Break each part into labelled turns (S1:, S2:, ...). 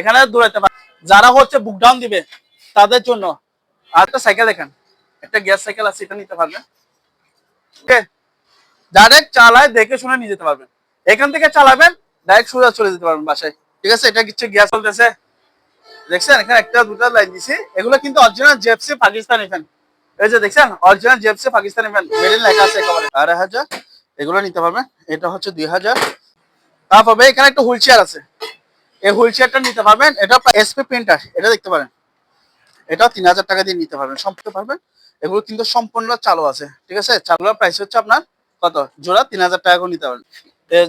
S1: এখানে দৌড়াতে পারবে। যারা হচ্ছে বুক ডাউন দিবে তাদের জন্য আর একটা সাইকেল দেখেন, একটা গ্যাস সাইকেল আছে, এটা নিতে পারবেন। ওকে, ডাইরেক্ট চালায় দেখে শুনে নিয়ে যেতে পারবেন। এখান থেকে চালাবেন, ডাইরেক্ট সোজা চলে যেতে পারবেন বাসায়। ঠিক আছে, এটা কিছু গ্যাস চলতেছে, দেখছেন এখানে একটা দুটা লাইন দিছি, এগুলো কিন্তু অরিজিনাল জেপসি পাকিস্তানি ফ্যান। এই যে দেখছেন অরিজিনাল জেপসি পাকিস্তানি ফ্যান, মেড ইন লেখা আছে একেবারে। 2,500 এগুলো নিতে পারবেন। এটা হচ্ছে 2,000। তারপর এখানে একটা হুইল চেয়ার আছে, এই হুইল চেয়ারটা নিতে পারবেন। এটা এসপি প্রিন্টার, এটা দেখতে পারেন, এটাও 3,000 টাকা দিয়ে নিতে পারবেন, সম্পূর্ণ পারবেন। এগুলো কিন্তু সম্পূর্ণ চালু আছে। ঠিক আছে, চালুর প্রাইস হচ্ছে আপনার কত, জোড়া 3,000 টাকা করে নিতে পারবেন।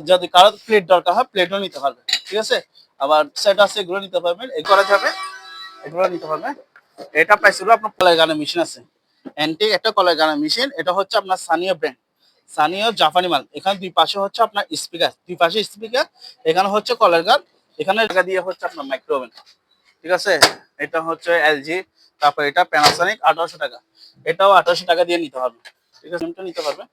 S1: যদি কারো প্লেট দরকার হয় প্লেটও নিতে পারবেন। ঠিক আছে, আবার সেট আছে, এগুলো নিতে পারবেন, এই করা যাবে, এগুলো নিতে পারবেন। এটা প্রাইস হলো আপনার কলাই গানের মেশিন আছে, অ্যান্টিক একটা কলাই গানের মেশিন। এটা হচ্ছে আপনার সানিও ব্র্যান্ড, সানিও জাপানি মাল। এখানে দুই পাশে হচ্ছে আপনার স্পিকার, দুই পাশে স্পিকার, এখানে হচ্ছে কলার গান, এখানে টাকা দিয়ে হচ্ছে আপনার মাইক্রো ওভেন। ঠিক আছে, এটা হচ্ছে এলজি। তারপর এটা প্যানাসোনিক, 1800 টাকা। এটাও 1800 টাকা দিয়ে নিতে হবে। ঠিক আছে, এটা নিতে পারবে।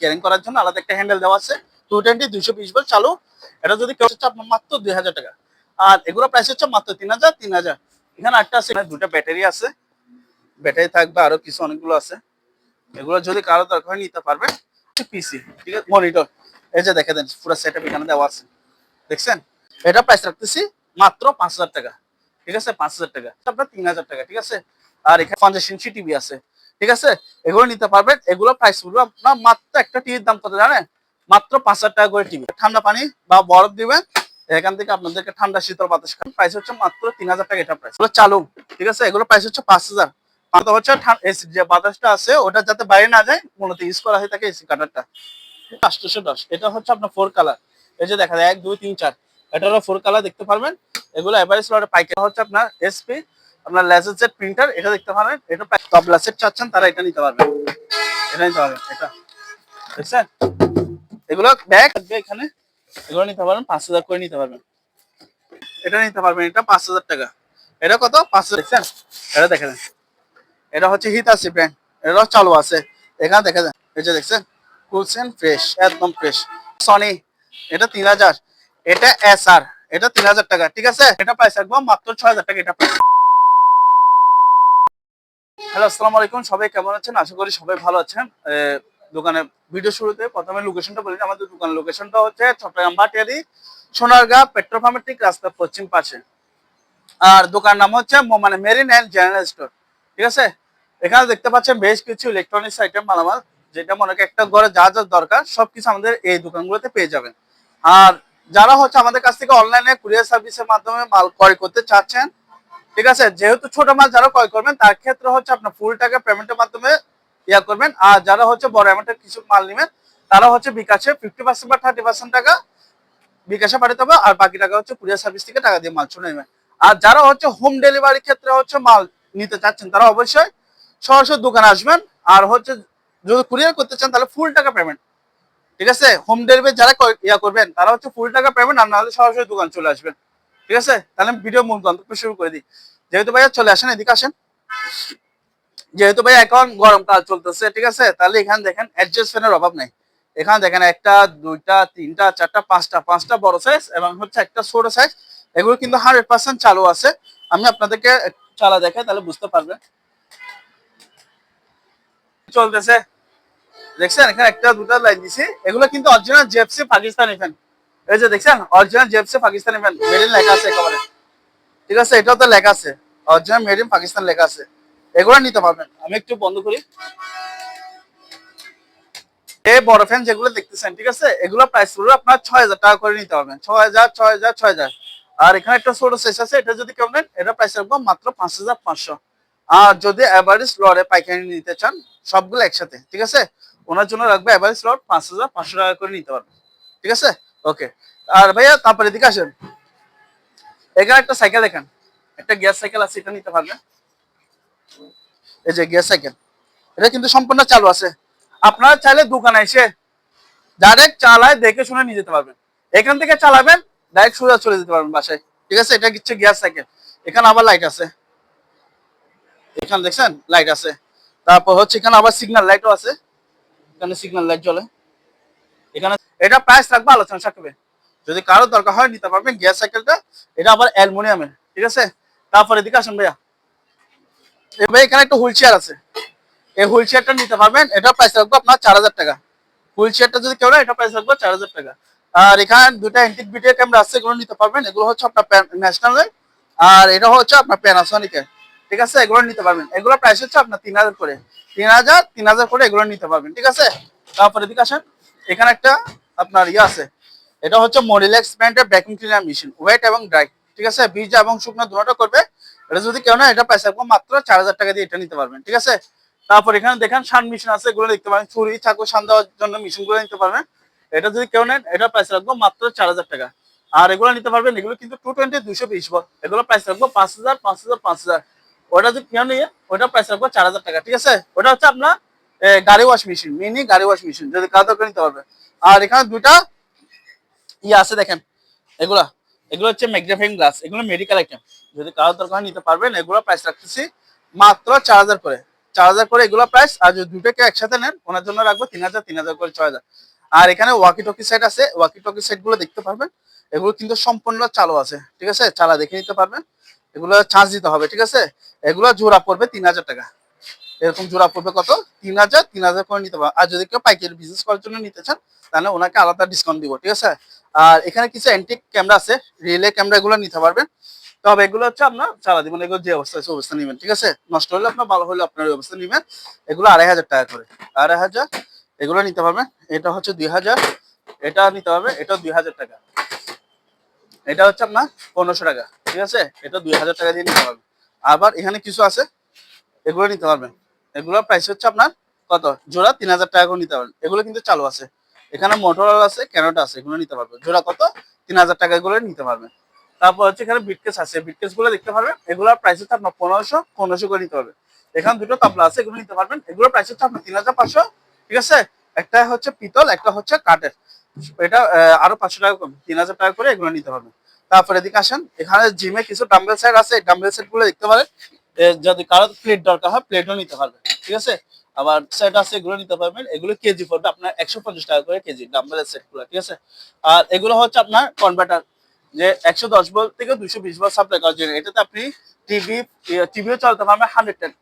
S1: ক্যারিং করার জন্য আলাদা একটা হ্যান্ডেল দেওয়া আছে, 220 220 ভোল্ট চালু। এটা যদি কেউ হচ্ছে আপনার মাত্র 2,000 টাকা। আর এগুলো প্রাইস হচ্ছে মাত্র 3,000 3,000। এখানে একটা আছে, দুটা ব্যাটারি আছে, ব্যাটারি থাকবে, আরো কিছু অনেকগুলো আছে। এগুলো যদি কারো দরকার হয় নিতে পারবে। পিসি, ঠিক আছে, মনিটর, এই যে দেখে দেন পুরো সেটআপ এখানে দেওয়া আছে, দেখছেন। এটা প্রাইস রাখতেছি মাত্র 5,000 টাকা। ঠিক আছে, 5,000 টাকা, আপনার 3,000 টাকা। ঠিক আছে, আর এখানে 50 ইঞ্চি টিভি আছে। ঠিক আছে, এগুলো নিতে পারবেন। এগুলো প্রাইস হলো আপনার মাত্র, একটা টিভির দাম কত জানেন, মাত্র 5,000 টাকা করে টিভি। ঠান্ডা পানি বা বরফ দিবেন, এখান থেকে আপনাদেরকে ঠান্ডা শীতল বাতাস খান। প্রাইস হচ্ছে মাত্র 3,000 টাকা, এটা প্রাইস। এগুলো চালু। ঠিক আছে, এগুলো প্রাইস হচ্ছে 5,000। হচ্ছে যে বাতাসটা আছে ওটা যাতে বাইরে না যায়, মূলত ইউজ করা হয়ে থাকে এসি কাটারটা। 810, এটা হচ্ছে আপনার 4 কালার। এই যে দেখা যায় 1 2 3 4, এটারও 4 কালার দেখতে পারবেন। এগুলো এভারেজ লটে পাইকারি হচ্ছে আপনার এসপি, আপনার লেজার জেট প্রিন্টার, এটা দেখতে পারবেন। এটা তবলা সেট চাচ্ছেন তারা এটা নিতে পারবেন, এটা নিতে পারবেন। এটা দেখছেন, এগুলো ব্যাগ থাকবে এখানে, এগুলো নিতে পারবেন, 5,000 করে নিতে পারবেন। এটা নিতে পারবেন, এটা 5,000 টাকা। এটা কত, 5,000। দেখছেন, এটা দেখে দেন, এটা হচ্ছে হিতাসি ব্র্যান্ড, এটাও চালু আছে। এখানে দেখে দেন, এই যে দেখছেন, কুলসেন ফ্রেশ, একদম ফ্রেশ। সনি, এটা 3,000। এটা এসআর, এটা 3,000 টাকা। ঠিক আছে, এটা প্রাইস রাখবো মাত্র 6,000 টাকা, এটা প্রাইস। হ্যালো, আসসালামু আলাইকুম, সবাই কেমন আছেন? আশা করি সবাই ভালো আছেন। দোকানে ভিডিও শুরুতে প্রথমে লোকেশনটা বলি। আমাদের দোকানের লোকেশনটা হচ্ছে চট্টগ্রাম ভাটিয়ারি সোনারগাঁ পেট্রোল পাম্পের ঠিক রাস্তার পশ্চিম পাশে। আর দোকান নাম হচ্ছে মানে মেরিন অ্যান্ড জেনারেল স্টোর। ঠিক আছে, এখানে দেখতে পাচ্ছেন বেশ কিছু ইলেকট্রনিক্স আইটেম, মালামাল, যেটা মনে করেন একটা ঘরে যা যা দরকার সবকিছু আমাদের এই দোকানগুলোতে পেয়ে যাবেন। আর যারা হচ্ছে আমাদের কাছ থেকে অনলাইনে কুরিয়ার সার্ভিসের মাধ্যমে মাল ক্রয় করতে চাচ্ছেন, ঠিক আছে, যেহেতু ছোট মাল যারা ক্রয় করবেন তার ক্ষেত্রে হচ্ছে আপনার ফুল টাকা পেমেন্টের মাধ্যমে ইয়া করবেন। আর যারা হচ্ছে বড় অ্যামাউন্টের কিছু মাল নেবেন তারা হচ্ছে বিকাশে 50% বা 30% টাকা বিকাশে পাঠাতে হবে, আর বাকি টাকা হচ্ছে কুরিয়ার সার্ভিস থেকে টাকা দিয়ে মাল চলে নেবেন। আর যারা হচ্ছে হোম ডেলিভারির ক্ষেত্রে হচ্ছে মাল নিতে চাচ্ছেন তারা অবশ্যই সরাসরি দোকানে আসবেন। আর হচ্ছে যদি কুরিয়ার করতে চান তাহলে ফুল টাকা পেমেন্ট। ঠিক আছে, হোম ডেলিভারি যারা ইয়া করবেন তারা হচ্ছে ফুল টাকা পেমেন্ট, আর নাহলে সরাসরি দোকান চলে আসবেন। ঠিক আছে, তাহলে ভিডিও মূল গন্তব্য শুরু করে দিই। যেহেতু ভাইয়া চলে আসেন, এদিকে আসেন। যেহেতু ভাই এখন গরমকাল চলতেছে, ঠিক আছে, তাহলে এখানে দেখেন অ্যাডজাস্ট ফ্যানের অভাব নাই। এখানে দেখেন একটা দুইটা তিনটা চারটা পাঁচটা, পাঁচটা বড় সাইজ এবং হচ্ছে একটা ছোট সাইজ। এগুলো কিন্তু 100% চালু আছে। আমি আপনাদেরকে চালা দেখাই তাহলে বুঝতে পারবেন। চলতেছে, দেখছেন এখানে একটা দুটা লাইন দিছি, এগুলো কিন্তু অরিজিনাল জেপসি পাকিস্তানি ফ্যান। এই যে দেখছেন অরিজিনাল জেপসি পাকিস্তানি ফ্যান, মেড ইন লেখা আছে একেবারে। ঠিক আছে, এটাও তো লেখা আছে, অরিজিনাল মেড ইন পাকিস্তান লেখা আছে। এগুলো নিতে পারবেন। আমি একটু বন্ধ করি। এই বড় ফ্যান যেগুলো দেখতেছেন, ঠিক আছে, এগুলো প্রাইস হলো আপনার 6,000 টাকা করে নিতে পারবেন। 6,000 6,000 6,000। আর এখানে একটা ছোট সাইজ আছে, এটা যদি কেউ নেন এটা প্রাইস রাখবো মাত্র 5,500। আর যদি এভারেজ লটে পাইকারি নিতে চান সবগুলো একসাথে, ঠিক আছে, ওনার জন্য রাখবে এভারেজ লট 5,500 টাকা করে নিতে পারবেন। ঠিক আছে, ওকে। আর ভাইয়া তারপরে এদিকে আসেন, এখানে একটা সাইকেল দেখেন, একটা গ্যাস সাইকেল আছে, এটা নিতে পারবেন। এই যে গ্যাস সাইকেল, এটা কিন্তু সম্পূর্ণ চালু আছে। আপনারা চাইলে দোকানে এসে ডাইরেক্ট চালায় দেখে শুনে নিয়ে যেতে পারবেন। এখান থেকে চালাবেন, ডাইরেক্ট সোজা চলে যেতে পারবেন বাসায়। ঠিক আছে, এটা কিছু গ্যাস সাইকেল। এখানে আবার লাইট আছে, এখানে দেখছেন লাইট আছে। তারপর হচ্ছে এখানে আবার সিগন্যাল লাইটও আছে, এখানে সিগন্যাল লাইট জ্বলে। এখানে এটা প্রাইস রাখবো আলোচনা সাপেক্ষে, যদি কারো দরকার হয় নিতে পারবেন। গিয়ার সাইকেলটা এটা আবার অ্যালুমিনিয়ামের, ঠিক আছে। তারপরে এদিকে আসুন ভাইয়া, ভাই এখানে একটা হুইল চেয়ার আছে, এই হুইল চেয়ারটা নিতে পারবেন, এটা প্রাইস রাখবো আপনার 4000 টাকা। হুইল চেয়ারটা যদি কেউ না, এটা প্রাইস রাখবো 4000 টাকা। আর এখানে দুটা অ্যান্টিক ভিডিও ক্যামেরা আছে, এগুলো নিতে পারবেন। এগুলো হচ্ছে আপনার ন্যাশনালের, আর এটা হচ্ছে আপনার প্যানাসনিকের, ঠিক আছে। এগুলো নিতে পারবেন, এগুলো প্রাইস হচ্ছে আপনার 3000 করে, 3000 করে এগুলো নিতে পারবেন, ঠিক আছে। তারপরে এদিকে আসেন, এখানে একটা আপনার ইয়ে আছে, এটা হচ্ছে মরিলেক্স ব্র্যান্ডের ভ্যাকুয়াম ক্লিনার মেশিন, ওয়েট এবং ড্রাই, ঠিক আছে। ভিজা এবং শুকনো দুটোটা করবে। এটা যদি কেউ না, এটা প্রাইস রাখবো মাত্র 4000 টাকা দিয়ে এটা নিতে পারবেন, ঠিক আছে। তারপর এখানে দেখেন শান মেশিন আছে, এগুলো দেখতে পারেন, ছুরি চাকু শান দেওয়ার জন্য মেশিন গুলো নিতে পারবেন। এটা যদি কেউ নেন, এটা প্রাইস রাখবো মাত্র 4000 টাকা। আর এগুলো নিতে পারবেন, এগুলো কিন্তু 220 220 volt, এগুলো প্রাইস রাখবো 5000 5000 5000। ওটা যদি কেউ নিয়ে, ওটা প্রাইস রাখবো 4000 টাকা, ঠিক আছে। ওটা হচ্ছে আপনার গাড়ি ওয়াশ মেশিন, মিনি গাড়ি ওয়াশ মেশিন, যদি কারো দরকার নিতে পারবে। আর এখানে দুইটা ইয়ে আছে দেখেন, এগুলা এগুলো হচ্ছে ম্যাগনিফাইং গ্লাস, এগুলো মেডিকেল আইটেম, যদি কারো দরকার নিতে পারবেন। এগুলো প্রাইস রাখতেছি মাত্র 4000 করে, 4000 করে এগুলো প্রাইস। আর যদি দুটোকে একসাথে নেন, ওনার জন্য রাখবো 3000 3000 করে 6000। আর এখানে ওয়াকি টকি সেট আছে, ওয়াকি টকি সেট গুলো দেখতে পারবেন, এগুলো কিন্তু সম্পূর্ণ চালু আছে, ঠিক আছে, চালা দেখে নিতে পারবেন। এগুলো চার্জ দিতে হবে, ঠিক আছে। এগুলো জোড়া পড়বে 3000 টাকা, এরকম জোড়া পড়বে কত, 3000 3000 করে নিতে পারবেন। আর যদি কেউ পাইকারি বিজনেস করার জন্য নিতে চান, তাহলে ওনাকে আলাদা ডিসকাউন্ট দিব, ঠিক আছে। আর এখানে কিছু অ্যান্টিক ক্যামেরা আছে, রিলে ক্যামেরা গুলো নিতে পারবেন। তবে এগুলো হচ্ছে আপনার চালা দিবেন, এগুলো যে অবস্থা আছে অবস্থা নেবেন, ঠিক আছে। নষ্ট হলে আপনার, ভালো হলে আপনার অবস্থা নেবেন। এগুলো 2500 টাকা করে, 2500 এগুলো নিতে পারবেন। এটা হচ্ছে 2000, এটা নিতে পারবেন, এটা 2000 টাকা। এটা হচ্ছে আপনার 1500 টাকা, ঠিক আছে। এটা 2000 টাকা দিয়ে নিতে পারবেন। আবার এখানে কিছু আছে, এগুলো নিতে পারবেন। এগুলোর প্রাইস হচ্ছে আপনার কত, জোড়া 3000 টাকা করে নিতে পারবেন। এগুলো কিন্তু চালু আছে, এখানে মোটরোলা আছে, ক্যানোটা আছে, এগুলো নিতে পারবেন। জোড়া কত, 3000 টাকা, এগুলো নিতে পারবেন। তারপর হচ্ছে এখানে বিটকেস আছে, বিটকেস গুলো দেখতে পারবেন। এগুলোর প্রাইস হচ্ছে আপনার 1500 করে নিতে পারবেন। এখানে দুটো তাবলা আছে, এগুলো নিতে পারবেন। এগুলোর প্রাইস হচ্ছে আপনার 3500, ঠিক আছে। একটা হচ্ছে পিতল, একটা হচ্ছে কাঠের, এটা আরো 500 টাকা কম, 3000 টাকা করে এগুলো নিতে পারবেন। তারপরে এদিকে আসেন, এখানে জিমে কিছু ডাম্বেল সেট আছে, ডাম্বেল সেট গুলো দেখতে পারেন। যদি কারো প্লেট দরকার হয়, প্লেটও নিতে পারবেন, ঠিক আছে। আবার সেট আছে, এগুলো নিতে পারবেন। এগুলো কেজি পড়বে আপনার 150 টাকা করে কেজি, ডাম্বেলের সেট গুলো, ঠিক আছে। আর এগুলো হচ্ছে আপনার কনভার্টার, যে 110 ভোল্ট থেকে 220 ভোল্ট সাপ্লাই করার জন্য। এটাতে আপনি টিভিও চালাতে পারবেন 110,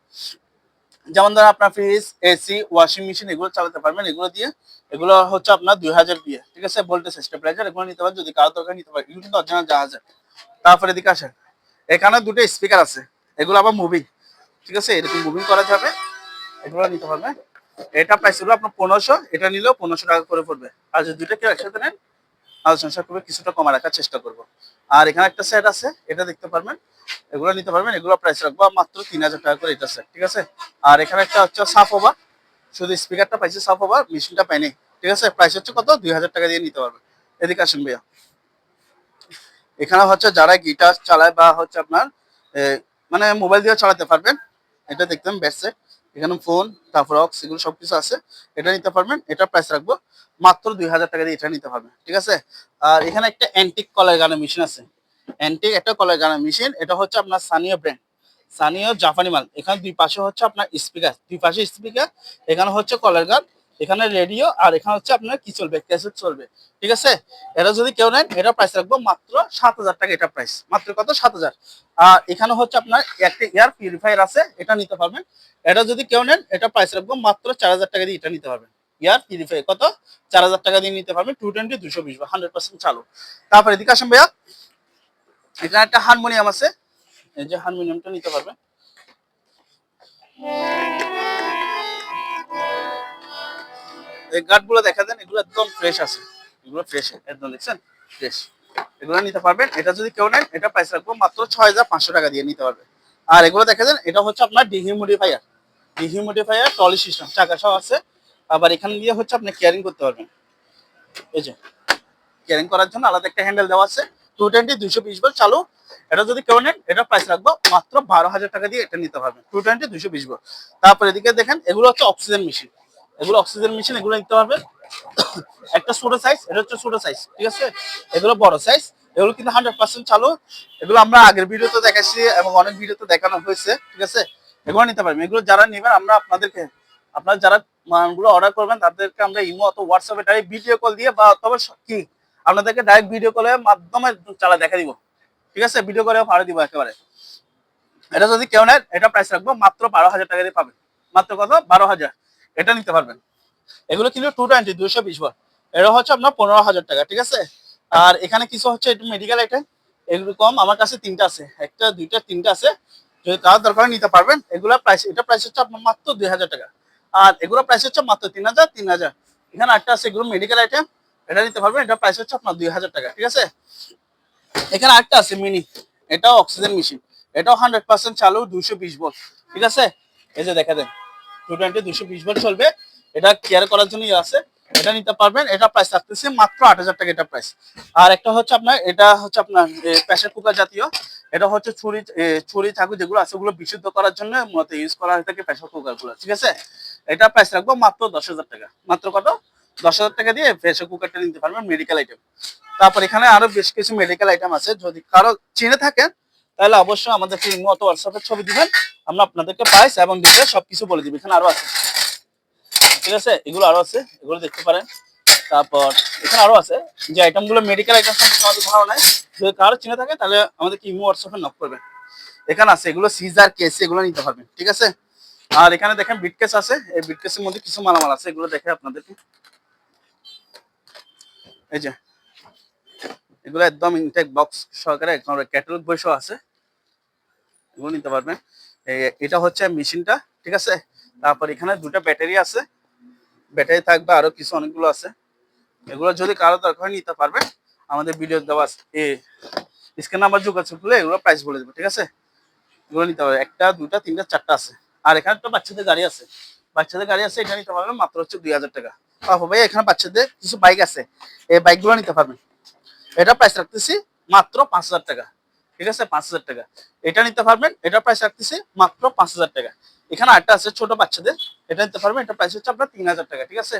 S1: যেমন ধরেন আপনার ফ্রিজ, এসি, ওয়াশিং মেশিন, এগুলো চালাতে পারবেন এগুলো দিয়ে। এগুলো হচ্ছে আপনার 2000 দিয়ে, ঠিক আছে। ভোল্টেজ স্টেবিলাইজার, এগুলো নিতে পারেন, যদি কারো দরকার নিতে পারেন। এগুলো কিন্তু অরিজিনাল জাহাজের। তারপরে এদিকে আসেন, এখানে দুটো স্পিকার আছে, এগুলো আবার মুভিং, ঠিক আছে, এরকম মুভিং করা যাবে, এগুলো নিতে পারবেন। এটা প্রাইস হলো আপনার 1500, এটা নিলেও 1500 টাকা করে পড়বে। আর যদি দুইটা কেউ একসাথে নেন, আলোচনা সাপেক্ষে কিছুটা কমা রাখার চেষ্টা করবো। আর এখানে একটা সেট আছে, এটা দেখতে পারবেন, এগুলো নিতে পারবেন। এগুলো প্রাইস রাখবো মাত্র 3000 টাকা করে, এটা সেট, ঠিক আছে। আর এখানে একটা হচ্ছে সাফ ওভার, শুধু স্পিকারটা পাইছে, সাফ ওভার মেশিনটা পাইনি, ঠিক আছে। প্রাইস হচ্ছে কত, 2000 টাকা দিয়ে নিতে পারবেন। এদিকে আসেন ভাইয়া, এখানে হচ্ছে যারা গিটার চালায় বা হচ্ছে আপনার মানে মোবাইল দিয়ে চালাতে পারবেন, এটা দেখতেন ব্যাট সেট, এখানে ফোন, তারপর অক্স, এগুলো সবকিছু আছে, এটা নিতে পারবেন। এটা প্রাইস রাখবো মাত্র 2000 টাকা দিয়ে এটা নিতে পারবেন, ঠিক আছে। আর এখানে একটা অ্যান্টিক কলার গানের মেশিন আছে, অ্যান্টিক একটা কলার গানের মেশিন, এটা হচ্ছে আপনার সানিও ব্র্যান্ড, সানিও জাপানি মাল। এখানে দুই পাশে হচ্ছে আপনার স্পিকার, দুই পাশে স্পিকার, এখানে হচ্ছে কলার গান, এখানে রেডিও, আর এখানে হচ্ছে আপনার কি চলবে, ক্যাসেট চলবে, ঠিক আছে। এটা যদি কেউ নেন, এটা প্রাইস রাখবো মাত্র 7000 টাকা, এটা প্রাইস মাত্র কত, 7000। আর এখানে হচ্ছে আপনার একটা এয়ার পিউরিফায়ার আছে, এটা নিতে পারবেন। এটা যদি কেউ নেন, এটা প্রাইস রাখবো মাত্র 4000 টাকা দিয়ে এটা নিতে পারবেন। এয়ার পিউরিফায়ার কত, 4000 টাকা দিয়ে নিতে পারবেন। 220 220 100% চালু। তারপর এদিকে আসেন ভাইয়া, এখানে একটা হারমোনিয়াম আছে, এই যে হারমোনিয়ামটা নিতে পারবেন। এই গার্ডগুলো দেখা দেন, এগুলো একদম ফ্রেশ আছে, এগুলো ফ্রেশ একদম, দেখছেন ফ্রেশ, এগুলো নিতে পারবেন। এটা যদি কেউ নেন, এটা প্রাইস রাখবো মাত্র 6500 টাকা দিয়ে নিতে পারবে। আর এগুলো দেখা দেন, এটা হচ্ছে আপনার ডিহিউমিডিফায়ার, ডিহিউমিডিফায়ার ট্রলি সিস্টেম, চাকা সহ আছে। আবার এখান দিয়ে হচ্ছে আপনি কেয়ারিং করতে পারবেন, এই যে কেয়ারিং করার জন্য আলাদা একটা হ্যান্ডেল দেওয়া আছে। 220 220 ভোল্ট চালু। এটা যদি কেউ নেন, এটা প্রাইস রাখবো মাত্র 12000 টাকা দিয়ে এটা নিতে পারবেন, 220 220 ভোল্ট। তারপর এদিকে দেখেন, এগুলো হচ্ছে অক্সিজেন মেশিন, এগুলো অক্সিজেন মেশিন, এগুলো নিতে পারবেন। একটা ছোট সাইজ, এটা হচ্ছে ছোট সাইজ, ঠিক আছে। এগুলো বড় সাইজ, এগুলো কিন্তু 100% চালু। এগুলো আমরা আগের ভিডিওতে দেখাচ্ছি এবং অনেক ভিডিওতে দেখানো হয়েছে, ঠিক আছে। এগুলো নিতে পারবেন। এগুলো যারা নেবেন, আমরা আপনাদেরকে, আপনারা যারা মানগুলো অর্ডার করবেন তাদেরকে আমরা ইমো অথবা হোয়াটসঅ্যাপে ডাইরেক্ট ভিডিও কল দিয়ে বা অথবা কি আপনাদেরকে ডাইরেক্ট ভিডিও কলের মাধ্যমে চালা দেখা দিব, ঠিক আছে, ভিডিও করে ভাড়া দিব একেবারে। এটা যদি কেউ নেন এটা প্রাইস রাখবো মাত্র 12,000 টাকা দিয়ে পাবেন, মাত্র কত 12,000, এটা নিতে পারবেন। এগুলো কিন্তু 220 220 ওয়াট, এটা হচ্ছে আপনার 15,000 টাকা, ঠিক আছে। আর এখানে কিছু হচ্ছে একটু মেডিকেল আইটেম, এগুলো কম আমার কাছে 3টা আছে, একটা দুইটা 3টা আছে, যদি কার দরকার নিতে পারবেন। এগুলা প্রাইস, এটা প্রাইস হচ্ছে আপনার মাত্র 2,000 টাকা, আর এগুলো প্রাইস হচ্ছে মাত্র 3,000। এখানে একটা আছে, এগুলো মেডিকেল আইটেম, এটা নিতে পারবেন, এটা প্রাইস হচ্ছে আপনার 2,000 টাকা, ঠিক আছে। এখানে আরেকটা আছে মিনি, এটাও অক্সিজেন মেশিন, এটাও 100% চালু, 220 ভোল্ট, ঠিক আছে। এই যে দেখা দেন 220 220 ভোল্ট চলবে, এটা কেয়ার করার জন্য আছে, এটা নিতে পারবেন। এটা প্রাইস থাকতেছে মাত্র 8,000 টাকা, এটা প্রাইস। আর একটা হচ্ছে আপনার, এটা হচ্ছে আপনার প্রেসার কুকার জাতীয়, এটা হচ্ছে ছুরি চাকু যেগুলো আছে ওগুলো বিশুদ্ধ করার জন্য মূলত ইউজ করা হয়ে থাকে প্রেসার কুকার গুলো, ঠিক আছে। এটা প্রাইস রাখবো মাত্র 10,000 টাকা, মাত্র কত 10,000 টাকা দিয়ে প্রেসার কুকারটা নিতে পারবেন, মেডিকেল আইটেম। তারপর এখানে আরো বেশ কিছু মেডিকেল আইটেম আছে, যদি কারো চিনে থাকেন তাহলে অবশ্যই আমাদেরকে ইমো অথবা হোয়াটসঅ্যাপে ছবি দিবেন, আমরা আপনাদেরকে প্রাইস এবং ডিটেইলস সবকিছু বলে দিব। এখানে আরো আছে, ঠিক আছে, এগুলো আরো আছে, এগুলো দেখতে পারেন। তারপর এখানে আরো আছে যে আইটেমগুলো মেডিকেল আইটেম সম্পর্কে আমাদের ধারণা নাই, যদি কারো চিনে থাকে তাহলে আমাদেরকে ইমো হোয়াটসঅ্যাপে নক করবেন। এখানে আছে এগুলো সিজার কেস, এগুলো নিতে পারবেন, ঠিক আছে। আর এখানে দেখেন বিটকেস আছে, এই বিটকেসের মধ্যে কিছু মালামাল আছে, এগুলো দেখে আপনাদেরকে, এই যে এগুলো একদম ইনটেক বক্স সহকারে ক্যাটালগ বইসও আছে, এগুলো নিতে পারবেন। এটা হচ্ছে মেশিনটা, ঠিক আছে। তারপর এখানে দুটো ব্যাটারি আছে, ব্যাটারি থাকবে, আরো কিছু অনেকগুলো আছে, এগুলো যদি কারো দরকার নিতে পারবেন। আমাদের ভিডিও দেওয়া স্ক্রিন নাম্বার যোগাযোগ করলে এগুলো প্রাইস বলে দেবো, ঠিক আছে। এগুলো নিতে পারবে, একটা দুটা তিনটা চারটা আছে। আর এখানে তো বাচ্চাদের গাড়ি আছে, বাচ্চাদের গাড়ি আছে, এটা নিতে পারবেন মাত্র হচ্ছে 2,000 টাকা। ভাই এখানে বাচ্চাদের কিছু বাইক আছে, এই বাইকগুলো নিতে পারবেন, এটা প্রাইস রাখতেছি মাত্র 5,000 টাকা, ঠিক আছে, 5,000 টাকা এটা নিতে পারবেন, এটা প্রাইস রাখতেছি মাত্র 5,000 টাকা। এখানে আরেকটা আছে ছোট বাচ্চাদের, এটা নিতে পারবেন, এটা প্রাইস হচ্ছে আপনার 3,000 টাকা, ঠিক আছে।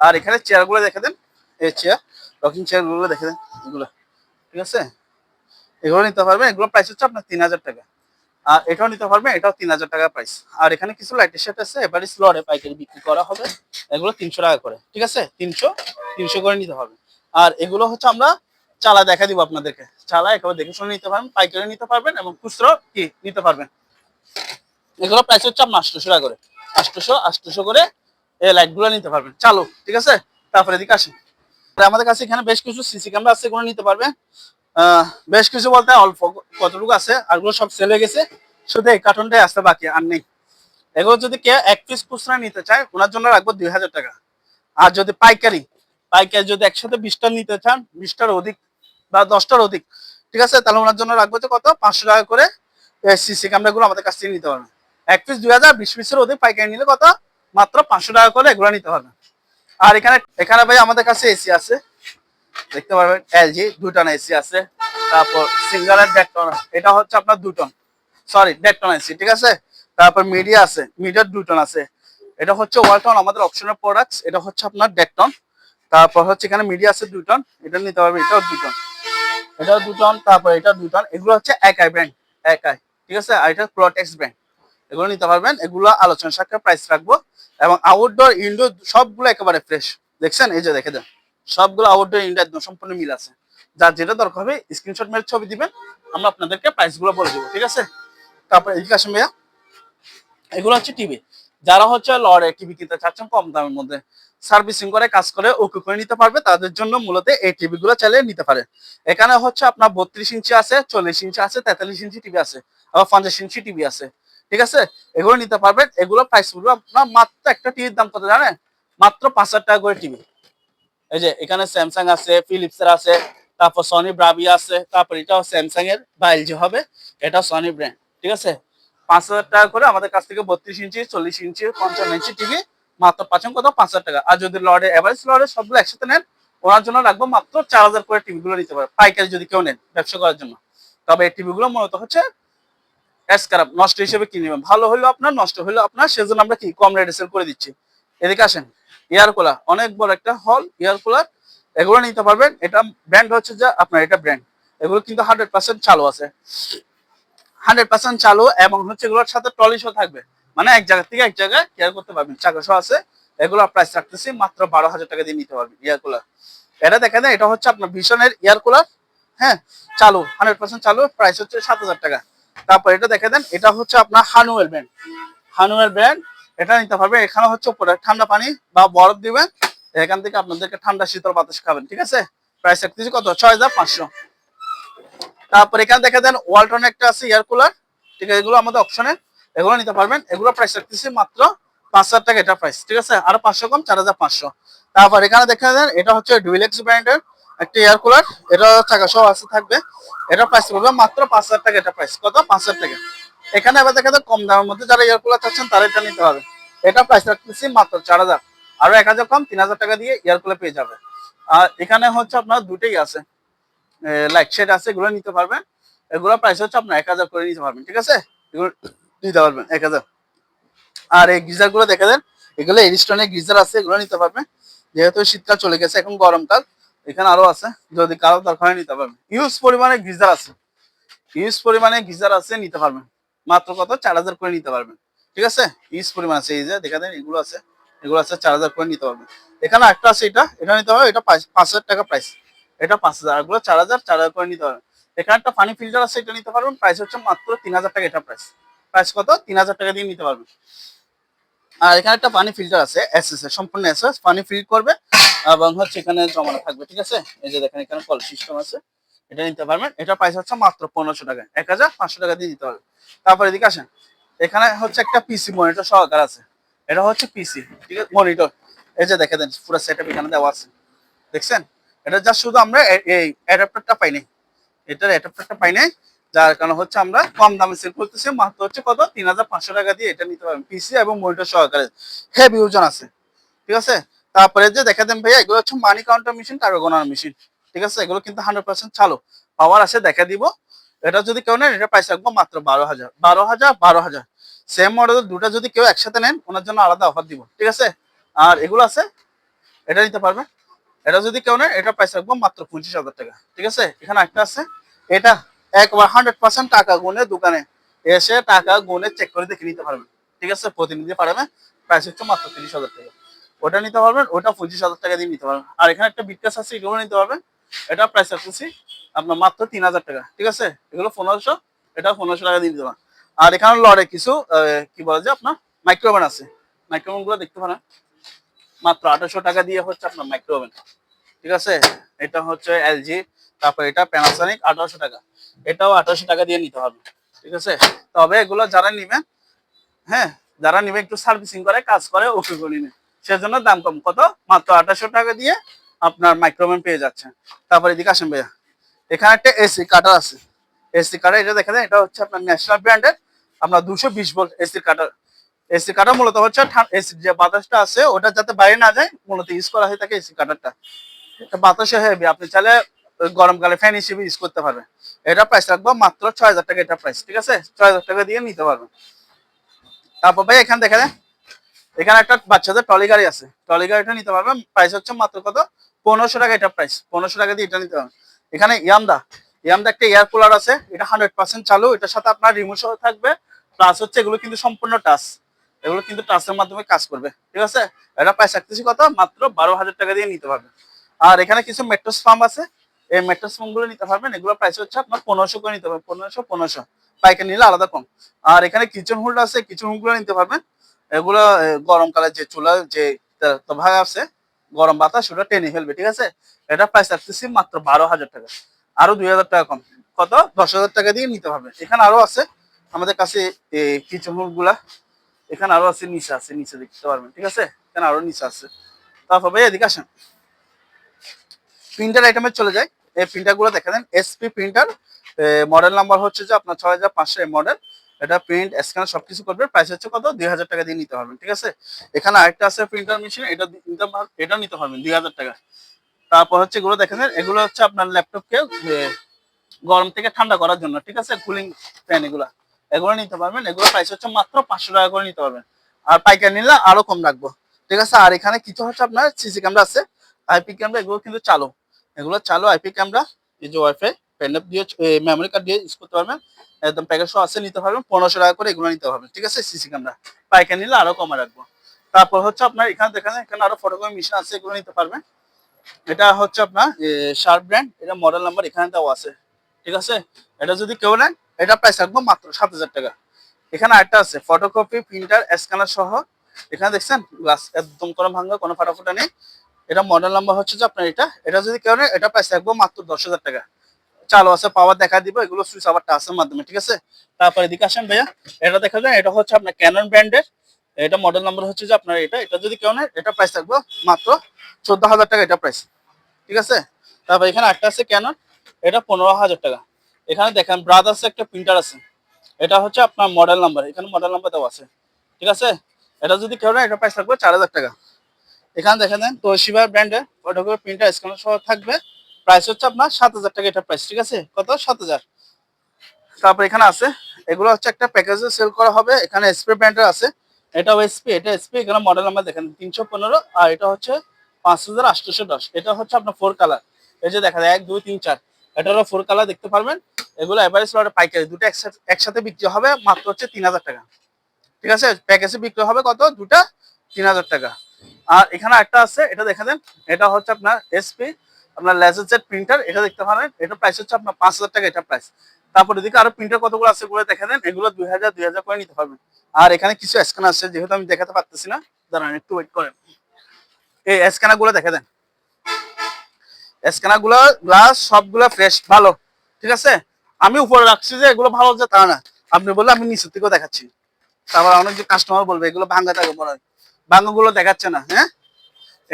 S1: আর এখানে চেয়ার গুলো দেখে দেন, এই চেয়ার, রকিং চেয়ার গুলো দেখে দেন, এগুলো, ঠিক আছে, এগুলো নিতে পারবেন, এগুলো প্রাইস হচ্ছে আপনার 3,000 টাকা। আর এটাও নিতে পারবেন, এটাও 3,000 টাকা প্রাইস। আর এখানে কিছু লাইটের সেট আছে, এবারে স্লটে পাইকারি বিক্রি করা হবে, এগুলো 300 টাকা করে, ঠিক আছে, 300 করে নিতে হবে। আর এগুলো হচ্ছে আমরা চালা দেখা দিব আপনাদেরকে, চালা একেবারে দেখে শুনে নিতে পারবেন, পাইকারি নিতে পারবেন এবং খুচরো কি নিতে পারবেন। এগুলো প্রাইস হচ্ছে আপনার 800 টাকা করে, 800 করে এই লাইট গুলো নিতে পারবেন চালু, ঠিক আছে। তারপরে এদিকে আসেন, আমাদের কাছে এখানে বেশ কিছু সিসি ক্যামেরা আছে, এগুলো নিতে পারবেন। বেশ কিছু বলতে অল্প কতটুকু আছে, আরগুলো সব সেল হয়ে গেছে, শুধু এই কার্টনটাই আসতে বাকি, আর নেই। এগুলো যদি কেউ 1 পিস খুচরা নিতে চায় ওনার জন্য রাখবো 2,000 টাকা। আর যদি পাইকারি পাইকারি যদি একসাথে 20টা নিতে চান, 20টার অধিক বা 10টার অধিক, ঠিক আছে, তাহলে ওনার জন্য রাখবো যে কত 500 টাকা করে সিসি ক্যামেরা গুলো আমাদের কাছ থেকে নিতে পারবেন। 1 পিস 2,000, 20 পিসের অধিক পাইকারি নিলে কত মাত্র 500 টাকা করে এগুলো নিতে পারবেন। আর এখানে এখানে ভাই আমাদের কাছে এসি আছে, দেখতে পারবেন এলজি 2 টন এসি আছে। তারপর সিঙ্গারের 1.5 টন, এটা হচ্ছে আপনার 2 টন, সরি 1.5 টন এসি, ঠিক আছে। তারপর মিডিয়া আছে, মিডিয়ার 2 টন আছে, এটা হচ্ছে ওয়ালটন আমাদের অপশনাল প্রোডাক্টস, এটা হচ্ছে আপনার 1.5 টন। তারপর হচ্ছে এখানে মিডিয়া আছে 2 টন, এটা নিতে পারবে, এটাও 2 টন, এটাও 2 টন, তারপর এটা 2 টন। এগুলো হচ্ছে একাই ব্র্যান্ড, একাই, ঠিক আছে। আর এটা প্রোটেক্স ব্র্যান্ড, এগুলো নিতে পারবেন, এগুলো আলোচনা সাপেক্ষে প্রাইস রাখবো। এবং আউটডোর ইনডোর সবগুলো একেবারে ফ্রেশ, দেখছেন, এই যে দেখে দেন, সবগুলো আউটডোর ইনডোর একদম সম্পূর্ণ মিল আছে। যার যেটা দরকার হবে স্ক্রিনশট মেরে ছবি দিবেন, আমরা আপনাদেরকে প্রাইস গুলো বলে দেবো, ঠিক আছে। তারপর এদিকে আসেন ভাইয়া, এগুলো হচ্ছে টিভি, যারা হচ্ছে লড়ে টিভি কিনতে চাচ্ছেন কম দামের মধ্যে, সার্ভিসিং করে কাজ করে ওকে করে নিতে পারবে, তাদের জন্য মূলত এই টিভি গুলো চাইলে নিতে পারে। এখানে হচ্ছে আপনার 32 ইঞ্চি আছে, 40 ইঞ্চি আছে, 43 ইঞ্চি টিভি আছে, আবার 50 ইঞ্চি টিভি আছে, ঠিক আছে। এগুলো নিতে পারবেন, এগুলো প্রাইস গুলো আপনার মাত্র, একটা টিভির দাম কত জানেন, মাত্র 5,000 টাকা করে টিভি। এই যে এখানে স্যামসাং আছে, ফিলিপসের আছে, তারপর সনি ব্রাভিয়া আছে, তারপর এটাও স্যামসাং এর বা এলজি হবে, এটা সনি ব্র্যান্ড, ঠিক আছে। 5,000 টাকা করে আমাদের কাছ থেকে 32 ইঞ্চি, 40 ইঞ্চি, 55 ইঞ্চি টিভি মাত্র পাচ্ছেন কত 5,000 টাকা। আর যদি লর্ডে এভারেজ লর্ডে সবগুলো একসাথে নেন ওনার জন্য রাখবো মাত্র 4,000 করে টিভি গুলো নিতে পারে পাইকারি যদি কেউ নেন ব্যবসা করার জন্য। তবে এই টিভি গুলো মূলত হচ্ছে খারাপ নষ্ট হিসেবে কিনে নেবেন, ভালো হলেও আপনার, নষ্ট হলেও আপনার, সেজন্য আমরা কি কম রেটে সেল করে দিচ্ছি। এদিকে আসেন, এয়ার কুলার, অনেক বড় একটা হল এয়ার কুলার, এগুলো নিতে পারবেন। এটা ব্র্যান্ড হচ্ছে যে আপনার এটা ব্র্যান্ড, এগুলো কিন্তু 100% চালু আছে, 100% চালু, এবং হচ্ছে এগুলোর সাথে ট্রলি শো থাকবে, মানে এক জায়গা থেকে এক জায়গায় কেয়ার করতে পারবেন, চাকা শো আছে। এগুলো প্রাইস রাখতেছি মাত্র 12,000 টাকা দিয়ে নিতে পারবেন এয়ার কুলার। এটা দেখেন এটা হচ্ছে আপনার ভিশনের এয়ার কুলার, হ্যাঁ চালু 100% চালু, প্রাইস হচ্ছে 7,000 টাকা। তারপর এটা দেখে দেন, এটা হচ্ছে আপনার হানুয়েল ব্র্যান্ড, হানুয়েল ব্র্যান্ড, এটা নিতে পারবে। এখানে হচ্ছে উপরে ঠান্ডা পানি বা বরফ দিবেন, এখান থেকে আপনাদেরকে ঠান্ডা শীতল বাতাস খাবেন, ঠিক আছে। প্রাইস রাখতেছি কত, 6,500। তারপর এখানে দেখে দেন ওয়ালটন একটা আছে এয়ার কুলার, ঠিক আছে, এগুলো আমাদের অপশনে, এগুলো নিতে পারবেন। এগুলো প্রাইস রাখতেছি মাত্র 5,000 টাকা এটা প্রাইস, ঠিক আছে, আরো 500 কম, 4,500। তারপর এখানে দেখে দেন এটা হচ্ছে ডুয়েলেক্স ব্র্যান্ডের একটা এয়ার কুলার, এটা চাকা সহ আছে থাকবে, এটা প্রাইস পড়বে মাত্র 5,000 টাকা এটা প্রাইস, কত, 5,000 টাকা। এখানে আবার দেখা যায় কম দামের মধ্যে যারা এয়ার কুলার চাচ্ছেন তারা এটা নিতে হবে, এটা প্রাইস রাখতেছি মাত্র 4,000, আরো 1,000 কম, 3,000 টাকা দিয়ে এয়ার কুলার পেয়ে যাবে। আর এখানে হচ্ছে আপনার দুটোই আছে, লাইট শেড আছে, এগুলো নিতে পারবেন। এগুলো প্রাইস হচ্ছে আপনার 1,000 করে নিতে পারবেন, ঠিক আছে, এগুলো নিতে পারবেন 1,000। আর এই গিজার গুলো দেখে দেন, এগুলো এরিস্টনের গিজার আছে, এগুলো নিতে পারবেন। যেহেতু শীতকাল চলে গেছে, এখন গরমকাল, এখানে আরো আছে, যদি কারো দরকার হয় নিতে পারবেন। ইউজ পরিমাণে গিজার আছে, ইউজ পরিমাণে গিজার আছে, নিতে পারবেন মাত্র কত, 4,000 করে নিতে পারবেন, ঠিক আছে। ইউজ পরিমাণ আছে, এই যে দেখে দেন এগুলো আছে, এগুলো আছে 4,000 করে নিতে পারবেন। এখানে একটা আছে, এটা নিতে হবে, এটা 5,000 টাকা প্রাইস, এটা 5,000, এগুলো 4,000 করে নিতে পারবেন। এখানে একটা পানি ফিল্টার আছে, এটা নিতে পারবেন, প্রাইস হচ্ছে মাত্র 3,000 টাকা এটা প্রাইস, প্রাইস কত, 3,000 টাকা দিয়ে নিতে পারবেন। আর এখানে একটা পানি ফিল্টার আছে, এসএস এর সম্পূর্ণ এসএস, পানি ফিল করবে এবং হচ্ছে এখানে জমানো থাকবে, ঠিক আছে। এই যে দেখেন এখানে কল সিস্টেম আছে, এটা নিতে পারবেন। এটা প্রাইস হচ্ছে মাত্র 1,500 টাকা, 1,500 টাকা দিয়ে দিতে হবে। তারপর এদিকে আসেন, এখানে হচ্ছে একটা পিসি মনিটর সহকার আছে, এটা হচ্ছে পিসি, ঠিক আছে, মনিটর। এই যে দেখে দেন পুরো সেটআপ এখানে দেওয়া আছে, দেখছেন। এটা জাস্ট শুধু আমরা এই অ্যাডাপ্টারটা পাই নাই, এটার অ্যাডাপ্টারটা পাই নাই, যার কারণে হচ্ছে আমরা কম দামে সেল করতেছি, মাত্র হচ্ছে কত, 3,500 টাকা দিয়ে এটা নিতে পারবেন, পিসি এবং মনিটর সহকারে, হেভি ওজন আছে, ঠিক আছে। তারপরে যে দেখা দেন ভাইয়া, এগুলো হচ্ছে মানি কাউন্টার মেশিন, টাকা গোনার মেশিন, ঠিক আছে, এগুলো কিন্তু 100% চালু, পাওয়ার আছে, দেখা দিব। এটা যদি কেউ নেন, এটা প্রাইস রাখবো মাত্র 12,000, 12,000, 12,000। সেম মডেলের দুটা যদি কেউ একসাথে নেন, ওনার জন্য আলাদা অফার দিব, ঠিক আছে। আর এগুলো আছে, এটা নিতে পারবে। এটা যদি কেউ নেন, এটা প্রাইস রাখবো মাত্র 25,000 টাকা, ঠিক আছে। এখানে একটা আছে, এটা একবার 100% টাকা গুনে দোকানে এসে টাকা গুনে চেক করে দেখে নিতে পারবেন, ঠিক আছে, প্রতিনিধি পারবেন। প্রাইস হচ্ছে মাত্র 30,000 টাকা, ওটা নিতে পারবেন, ওটা 25,000 টাকা দিয়ে নিতে পারবেন। আর এখানে একটা বিটকাস আছে, এগুলো নিতে পারবেন, এটা প্রাইস রাখতেছি আপনার মাত্র 3,000 টাকা, ঠিক আছে। এগুলো 1,500, এটা 1,500 টাকা দিয়ে নিতে পারেন। আর এখানে লড়ে কিছু কি বলে যে আপনার মাইক্রোওভেন আছে, মাইক্রোওভেন গুলো দেখতে পারেন, মাত্র 2,800 টাকা দিয়ে হচ্ছে আপনার মাইক্রোওভেন, ঠিক আছে। এটা হচ্ছে এলজি, তারপর এটা প্যানাসোনিক, 1,800 টাকা, এটাও 1,800 টাকা দিয়ে নিতে হবে, ঠিক আছে। তবে এগুলো যারা নিবেন, হ্যাঁ, যারা নিবে একটু সার্ভিসিং করে, কাজ করে, ওকে করে নিবে, সেজন্য দাম কম, কত, মাত্র 2,800 টাকা দিয়ে আপনার মাইক্রোওভেন পেয়ে যাচ্ছেন। তারপর এদিকে আসেন ভাইয়া, এখানে একটা এসি কাটার আছে, এসি কাটার, এটা দেখে দেন, এটা হচ্ছে আপনার ন্যাশনাল ব্র্যান্ডের, আপনার 220 ভোল্ট এসি কাটার। এসি কাটার মূলত হচ্ছে এসি যে বাতাসটা আছে ওটা যাতে বাইরে না যায়, মূলত ইউজ করা হয়ে থাকে এসি কাটারটা। এটা বাতাসে হেভি, আপনি চাইলে ওই গরমকালে ফ্যান হিসেবে ইউজ করতে পারবেন। এটা প্রাইস রাখবো মাত্র 6,000 টাকা এটা প্রাইস, ঠিক আছে, 6,000 টাকা দিয়ে নিতে পারবেন। তারপর ভাই এখানে দেখে দেন, এখানে একটা বাচ্চাদের ট্রলি গাড়ি আছে, ট্রলি গাড়িটা নিতে পারবেন, প্রাইস হচ্ছে মাত্র কত, 1,500 টাকা এটা প্রাইস, 1,500 টাকা দিয়ে এটা নিতে পারবেন। এখানে ইয়ামদা, ইয়ামদা একটা এয়ার কুলার আছে, এটা 100% চালু, এটার সাথে আপনার রিমোট সহ থাকবে, প্লাস হচ্ছে এগুলো কিন্তু সম্পূর্ণ টাচ, এগুলো কিন্তু টাচের মাধ্যমে কাজ করবে, ঠিক আছে। এটা প্রাইস রাখতেছি কত, মাত্র 12,000 টাকা দিয়ে নিতে পারবেন। আর এখানে কিছু মেট্রোস পাম্প আছে, এই মেট্রোস পাম্প গুলো নিতে পারবেন, এগুলো প্রাইস হচ্ছে আপনার 1,500 করে নিতে পারবেন, 1,500, পাইকারি নিলে আলাদা কম। আর এখানে কিচেন হোল্ড আছে, কিচেন হোল্ড গুলো নিতে পারবেন, এগুলো গরমকালে যে চুলা যে ভাগ আছে, গরম বাতাস ওটা টেনে ফেলবে, ঠিক আছে। এটা প্রাইস রাখতেছি মাত্র 12,000 টাকা, আরো 2,000 টাকা কম, কত, 10,000 টাকা দিয়ে নিতে পারবেন। এখানে আরো আছে আমাদের কাছে কিচেন হোল্ড গুলা, এখানে আরো আছে, নিচে আছে, নিচে দেখতে পারবেন, ঠিক আছে, এখানে আরো নিচে আছে। তারপর ভাই এদিকে আসেন, প্রিন্টার আইটেমে চলে যায়। এই প্রিন্টার গুলো দেখে দেন, এসপি প্রিন্টার, মডেল নাম্বার হচ্ছে যে আপনার 6,500 মডেল। এটা প্রিন্ট স্ক্যান সবকিছু করবে, প্রাইস হচ্ছে কত, 2,000 টাকা দিয়ে নিতে পারবেন, ঠিক আছে। এখানে আরেকটা আছে প্রিন্টার মেশিন, এটা নিতে পারবেন 2,000 টাকা। তারপর হচ্ছে এগুলো দেখে দেন, এগুলো হচ্ছে আপনার ল্যাপটপকে গরম থেকে ঠান্ডা করার জন্য, ঠিক আছে, কুলিং ফ্যান, এগুলো এগুলো নিতে পারবেন। এগুলো প্রাইস হচ্ছে মাত্র 500 টাকা করে নিতে পারবেন, আর পাইকারি নিলে আরো কম রাখবো, ঠিক আছে। আর এখানে কিছু হচ্ছে আপনার সিসি ক্যামেরা আছে, আইপি ক্যামেরা, এগুলো কিন্তু চালু, এগুলো চালু আইপি ক্যামেরা, এই যে ওয়াইফাই পেনড্রাইভ দিয়ে, মেমোরি কার্ড দিয়ে ইউজ করতে পারবেন, একদম প্যাকেজ সহ আছে, নিতে পারবেন 1,500 টাকা করে, এগুলো নিতে পারবেন, ঠিক আছে। সিসি ক্যামেরা পাইকারি নিলে আরো কমে রাখবো। তারপর হচ্ছে আপনার এখানে দেখেন, এখানে আরো ফটোকপি মেশিন আছে, এগুলো নিতে পারবেন। এটা হচ্ছে আপনার শার্প ব্র্যান্ড, এটা মডেল নাম্বার এখানে দেওয়া আছে, ঠিক আছে। এটা যদি কেউ নেন, এটা প্রাইস রাখবো মাত্র 7,000 টাকা। এখানে আরেকটা আছে ফটোকপি প্রিন্টার স্ক্যানার সহ, এখানে দেখছেন গ্লাস একদম কোনো ভাঙা কোনো ফাটাফুটা নেই। এটা মডেল নাম্বার হচ্ছে যে আপনার এটা, এটা যদি কেউ নেন, এটা প্রাইস রাখবো মাত্র 10,000 টাকা। চালু আছে, পাওয়ার দেখা দিব, এগুলো সুইচ আবার টাচের মাধ্যমে, ঠিক আছে। তারপর এদিকে আসেন ভাইয়া, এটা দেখা যায়, এটা হচ্ছে আপনার ক্যানন ব্র্যান্ডের, এটা মডেল নাম্বার হচ্ছে যে আপনার এটা, এটা যদি কেউ নেন, এটা প্রাইস থাকবো মাত্র 14,000 টাকা, এটা প্রাইস, ঠিক আছে। তারপর এখানে একটা আছে ক্যানন, এটা 15,000 টাকা। এখানে দেখেন ব্রাদার্স একটা প্রিন্টার আছে, এটা হচ্ছে আপনার মডেল নাম্বার, এখানে মডেল নাম্বার দেওয়া আছে, ঠিক আছে। এটা যদি কেউ নেন, এটা প্রাইস থাকবে 4,000 টাকা। এখানে দেখেন দেন তোশিবা ব্র্যান্ডের ফটোকপি প্রিন্টার স্ক্যানার সহ থাকবে, প্রাইস হচ্ছে আপনার 7,000 টাকা, এটা প্রাইস, ঠিক আছে। কত? 7,000। তারপর এখানে আছে, এগুলো হচ্ছে একটা প্যাকেজে সেল করা হবে। এখানে এসপি ব্র্যান্ডের আছে, এটা এসপি, এটা এসপি, এখানে মডেল নাম্বার দেখেন 315, আর এটা হচ্ছে 5,810। এটা হচ্ছে আপনার 4 কালার, এই যে দেখা যায় 1 2 3 4, এটারও 4 কালার দেখতে পারবেন। এগুলো এভারেজ লটে পাইকারি দুটো একসাথে বিক্রি হবে মাত্র হচ্ছে 3,000 টাকা, ঠিক আছে। প্যাকেজে বিক্রি হবে কত? দুটা 3,000 টাকা। আর এখানে একটা আছে, এটা দেখে দেন, এটা হচ্ছে আপনার এসপি আপনার লেজার জেট প্রিন্টার, এটা দেখতে পারেন, এটা প্রাইস হচ্ছে আপনার 5,000 টাকা, এটা প্রাইস। তারপর এদিকে আরো প্রিন্টার কতগুলো আছে এগুলো দেখে দেন, এগুলো 2,000 করে নিতে পারবেন। আর এখানে কিছু স্ক্যান আছে, যেহেতু আমি দেখাতে পারতেছি না, দাঁড়ান একটু ওয়েট করেন। এই স্ক্যানার গুলো দেখে দেন, স্ক্যানার গুলো গ্লাস সবগুলো ফ্রেশ ভালো, ঠিক আছে। আমি উপরে রাখছি যে এগুলো ভালো যে তা না, আপনি বললে আমি নিচের থেকেও দেখাচ্ছি। তারপর অনেক যে কাস্টমার বলবে এগুলো ভাঙ্গা থাকে, মনে হয় ভাঙ্গা গুলো দেখাচ্ছে না, হ্যাঁ।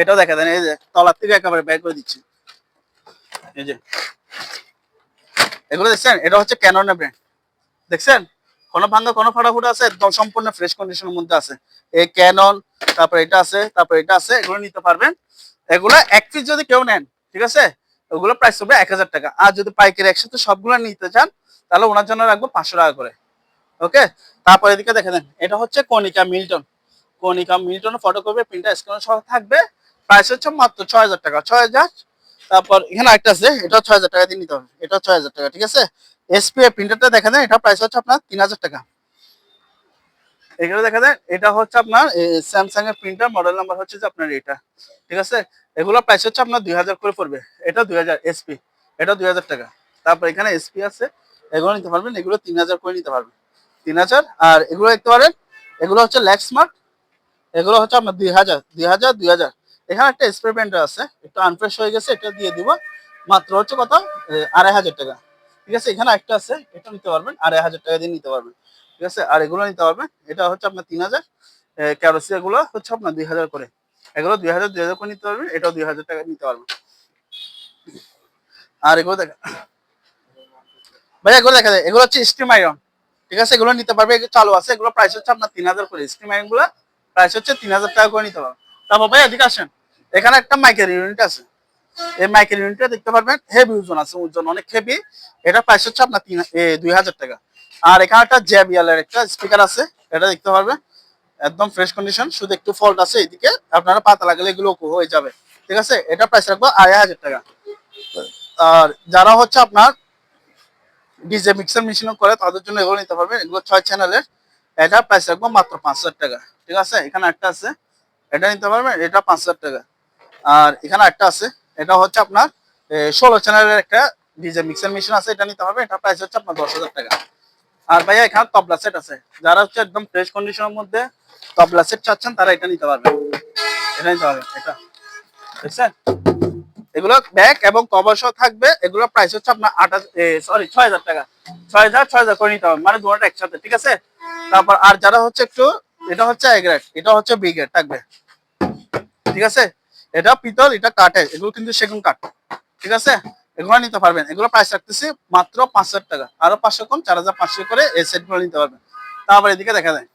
S1: এটাও দেখা দেন, এই যে তলার থেকে একেবারে বের করে দিচ্ছি, এই যে এগুলো দেখছেন, এটা হচ্ছে ক্যাননের ব্র্যান্ড, দেখছেন কোনো ভাঙ্গা কোনো ফাটাফুটা আছে, একদম সম্পূর্ণ ফ্রেশ কন্ডিশনের মধ্যে আছে এই ক্যানন। তারপর এটা আছে, তারপর এটা আছে, এগুলো নিতে পারবেন। এগুলো এক পিস যদি কেউ নেন, ঠিক আছে, ওগুলো প্রাইস হবে 1,000 টাকা। আর যদি পাইকারি একসাথে সবগুলো নিতে চান, তাহলে ওনার জন্য রাখবো 500 টাকা করে, ওকে। তারপর এদিকে দেখে দেন, এটা হচ্ছে Konika Milton, Konika Milton photocopy printer scanner সহ থাকবে, প্রাইস হচ্ছে মাত্র 6,000 টাকা, 6,000। তারপর এখানে একটা আছে, এটা 6,000 টাকা দিয়ে নিতে হবে, এটা 6,000 টাকা, ঠিক আছে। এসপিএ প্রিন্টারটা দেখা দেন, এটা প্রাইস হচ্ছে আপনার 3,000 টাকা। এখানে দেখা দেন, এটা হচ্ছে আপনার স্যামসাং এর প্রিন্টার, মডেল নাম্বার হচ্ছে যে আপনার এটা, ঠিক আছে। এগুলো প্রাইস হচ্ছে আপনার 2,000 করে পড়বে, এটা 2,000 এসপি, এটা 2,000 টাকা। তারপর এখানে এসপি আছে, এগুলো নিতে পারবেন, এগুলো 3,000 করে নিতে পারবেন, 3,000। আর এগুলো দেখতে পারেন, এগুলো হচ্ছে ল্যাক্সমার্ক, এগুলো হচ্ছে আপনার 2,000 2,000 2,000। এখানে একটা স্প্রে প্যান্টার আছে, একটু আনফ্রেশ হয়ে গেছে, এটা দিয়ে দিব মাত্র হচ্ছে কত? 2,500 টাকা, ঠিক আছে। এখানে একটা আছে, এটা নিতে পারবেন 2,500 টাকা দিয়ে নিতে পারবেন, ঠিক আছে। আর এগুলো নিতে পারবেন, এটা হচ্ছে আপনার 3,000। ক্যারোসি এগুলো হচ্ছে আপনার 2,000 করে, এগুলো 2,000 2,000 করে নিতে পারবেন, এটাও 2,000 টাকা নিতে পারবেন। আর এগুলো দেখা ভাই, এগুলো দেখা যায়, এগুলো হচ্ছে স্টিম আয়রন, ঠিক আছে। এগুলো নিতে পারবে, এগুলো চালু আছে, এগুলো প্রাইস হচ্ছে আপনার 3,000 করে, স্টিম আয়রন গুলো প্রাইস হচ্ছে 3,000 টাকা করে নিতে পারবেন। তারপর ভাই এদিকে আসেন, এখানে একটা মাইকের ইউনিট আছে, এই মাইকের ইউনিটটা দেখতে পারবেন, হেভি ওজন আছে, ওজন অনেক হেভি, এটা প্রাইস হচ্ছে আপনার 2,000 টাকা। আর এখানে একটা JBL এর একটা স্পিকার আছে, এটা দেখতে পারবেন, একদম ফ্রেশ কন্ডিশন, শুধু একটু ফল্ট আছে এদিকে, আপনারা পাতা লাগালে এগুলো হয়ে যাবে, ঠিক আছে। এটা প্রাইস রাখবো 2,500 টাকা। আর যারা হচ্ছে আপনার ডিজে মিক্সার মেশিনও করে, তাদের জন্য এগুলো নিতে পারবেন, এগুলো 6 চ্যানেলের, এটা প্রাইস রাখবো মাত্র 5,000 টাকা, ঠিক আছে। এখানে একটা আছে, এটা নিতে পারবেন, এটা 5,000 টাকা। আর এখানে একটা আছে, এটা হচ্ছে আপনার 16 চ্যানেলের একটা ডিজে মিক্সার মেশিন আছে, এটা নিতে হবে, এটা প্রাইস হচ্ছে আপনার 10,000 টাকা। আর ভাইয়া এখানে তবলা সেট আছে, যারা হচ্ছে একদম ফ্রেশ কন্ডিশনের মধ্যে তবলা সেট চাচ্ছেন, তারা এটা নিতে পারবেন, এটা নিতে পারবেন, এটা দেখছেন, এগুলো ব্যাগ এবং কভার সহ থাকবে, এগুলো প্রাইস হচ্ছে আপনার 6,000 টাকা, 6,000 করে নিতে হবে, মানে দুটো একসাথে, ঠিক আছে। তারপর আর যারা হচ্ছে একটু, এটা হচ্ছে এ গ্রেড, এটা হচ্ছে বি গ্রেড থাকবে, ঠিক আছে। এটা পিতল, এটা কাঠের, এগুলো কিন্তু সেগুন কাঠ, ঠিক আছে। এগুলো নিতে পারবেন, এগুলো প্রাইস রাখতেছি মাত্র 5,000 টাকা, আরো 500 কম, 4,500 করে এই সেট গুলো নিতে পারবেন। তারপর এদিকে দেখা যায়,